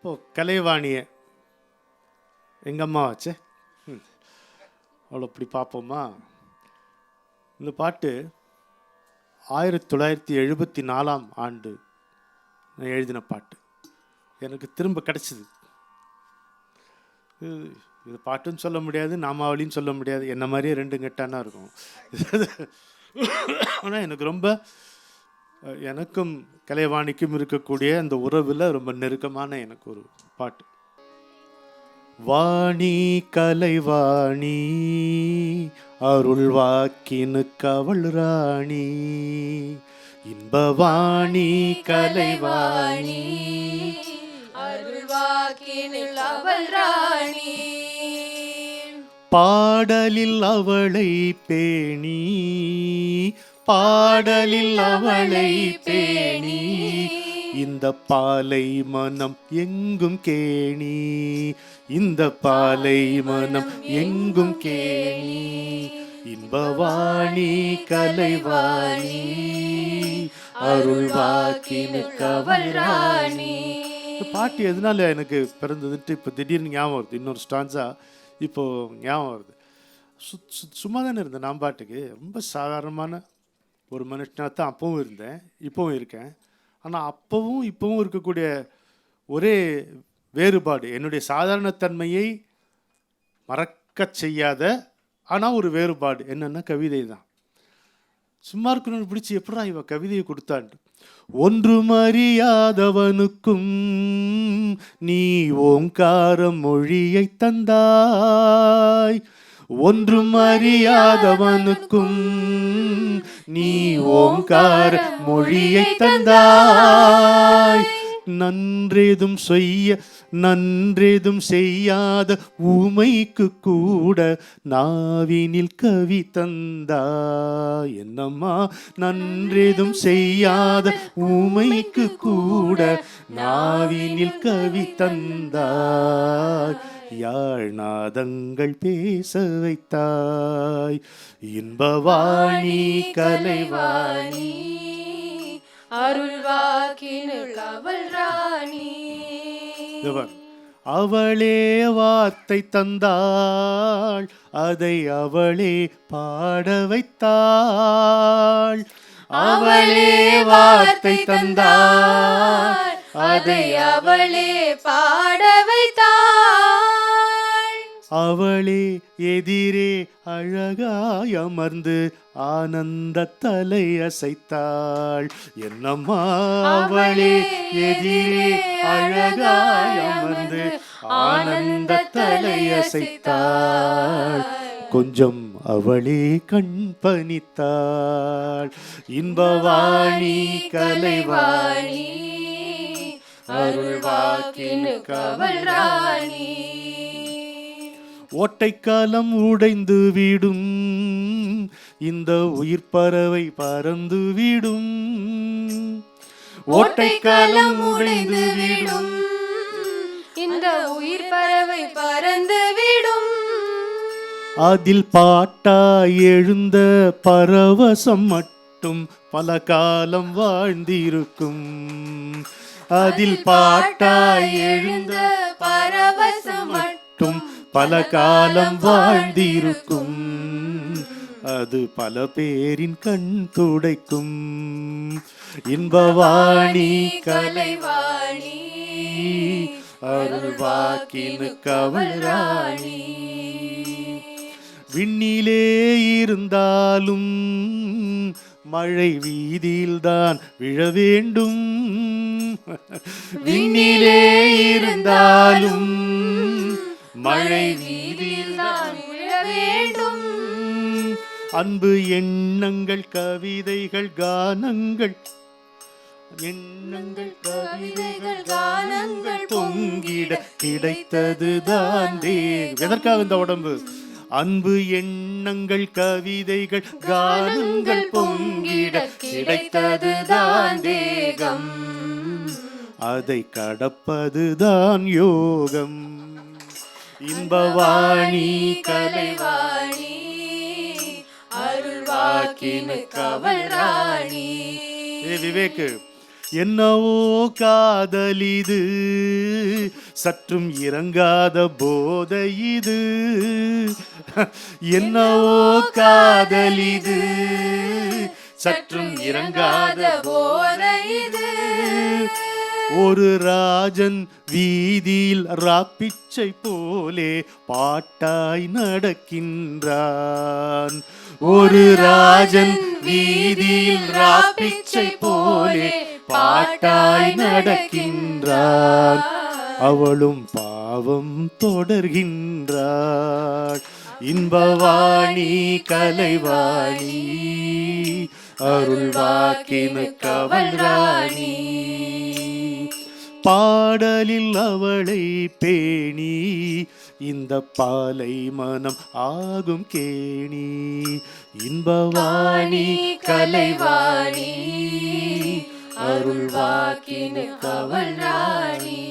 இப்போ கலைவாணியை எங்கள் அம்மா வச்சே அவ்வளோ இப்படி பார்ப்போமா. இந்த பாட்டு 1974 ஆண்டு நான் எழுதின பாட்டு எனக்கு திரும்ப கிடச்சிது. இது பாட்டுன்னு சொல்ல முடியாது, நாமாவளின்னு சொல்ல முடியாது, என்ன மாதிரியே ரெண்டு கெட்டானா இருக்கும். ஆனால் எனக்கு ரொம்ப, எனக்கும் கலைவாணிக்கும் இருக்கக்கூடிய அந்த உறவில் ரொம்ப நெருக்கமான எனக்கு ஒரு பாட்டு. வாணி கலைவாணி அருள் வாக்கினு கவள் ராணி, இன்பவாணி கலைவாணி அருள் வாக்கினு கவள் ராணி, பாடலில் அவளை பேணி பாடலில் அவளை பேணி, இந்த பாலை மனம் எங்கும் கேணி இந்த பாலை மனம் எங்கும் கேணி, இன்பவாணி கலைவாணி அருள் வாக்கினு கவள் ராணி. பாட்டு எதனால எனக்கு பிறந்ததுட்டு இப்போ திடீர்னு ஞாபகம் வருது. இன்னொரு ஸ்டான்ஸா இப்போது ஞாபகம் வருது. சும்மா தானே இருந்தேன் நான் பாட்டுக்கு. ரொம்ப சாதாரணமான ஒரு மனுஷனாக தான் அப்பவும் இருந்தேன், இப்போவும் இருக்கேன். ஆனால் அப்போவும் இப்போவும் இருக்கக்கூடிய ஒரே வேறுபாடு, என்னுடைய சாதாரணத்தன்மையை மறக்க செய்யாத ஆனால் ஒரு வேறுபாடு என்னென்னா கவிதை தான். சும்மா இருக்கணும்னு பிடிச்சி எப்படா இவன் கவிதையை கொடுத்தான்ட்டு. ஒன்றும் அறியாதவனுக்கும் நீ ஓங்கார மொழியை தந்தாய், ஒன்றும் அறியாதவனுக்கும் நீ ஓங்கார மொழியை தந்தாய், நன்றேதும் செய்யாத ஊமைக்கு கூட நாவினில் கவி தந்தாய். என்னம்மா நன்றேதும் செய்யாத ஊமைக்கு கூட நாவினில் கவி தந்தாய், யாழ்நாதங்கள் பேச வைத்தாய், இன்பவாணி கலைவாணி அருள் வாக்கினு கவள் ராணி. அவளே வார்த்தை தந்தாள், அதை அவளே பாட வைத்தாள், அவளே வார்த்தை தந்தாள், அதை அவளே பாட வைத்தாள், அவளே எதிரே அழகாய் அமர்ந்து ஆனந்த தலை அசைத்தாள். என்னம்மா அவளே எதிரே அழகாய் அமர்ந்து ஆனந்த தலை அசைத்தாள், கொஞ்சம் அவளே கண் பனித்தாள், இன்பவாணி கலைவாணி அருள் வாக்கினு கவள் ராணி. ஓட்டைக்காலம் உடைந்து விடும், இந்த உயிர் பறவை பறந்து விடும், ஓட்டைக்காலம் உடைந்து விடும், இந்த உயிர் பறவை பறந்து விடும், அதில் பாட்டாய் எழுந்த பரவசம் மட்டும் பல காலம் வாழ்ந்திருக்கும், அதில் பாட்டாய் எழுந்த பரவசம் மட்டும் பல காலம் வாழ்ந்திருக்கும், அது பல பேரின் கண் துடைக்கும், இன்பவாணி கலைவாணி அருள் வாக்கினு கவள் ராணி. விண்ணிலே இருந்தாலும் மழை வீதியில்தான் விழ வேண்டும், விண்ணிலே இருந்தாலும் மழை வீதியில்தான் விழ வேண்டும், அன்பு எண்ணங்கள் கவிதைகள் கானங்கள், எண்ணங்கள் கவிதைகள் கானங்கள் பொங்கிட கிடைத்ததுதான் தேகம். எதற்காக இந்த உடம்பு? அன்பு எண்ணங்கள் கவிதைகள் கானங்கள் பொங்கிட கிடைத்ததுதான் தேகம், அதை கடப்பதுதான் யோகம், இன்பவாணி கலைவாணி அருள் வாக்கினு கவள் ராணி. விவேக், என்னவோ காதலிது சற்றும் இறங்காத போதை இது, என்னவோ காதல் இது, சற்றும் இறங்காத போதை இது. ஒரு ராஜன் வீதியில் ராப்பிச்சை போலே பாட்டாய் நடக்கின்றான். ஒரு ராஜன் வீதியில் ராப்பிச்சை போலே பாட்டாய் நடக்கின்றான். அவளும் பாவம் தொடர்கின்றாள். இன்பவாணி கலைவாணி, அருள்வாக்கினு கவல் ராணி. பாடலில் அவளை பேணி இந்த பாலை மனம் ஆகும் கேணி. இன்பவாணி கலைவாணி, அருள்வாக்கினு கவல் ராணி.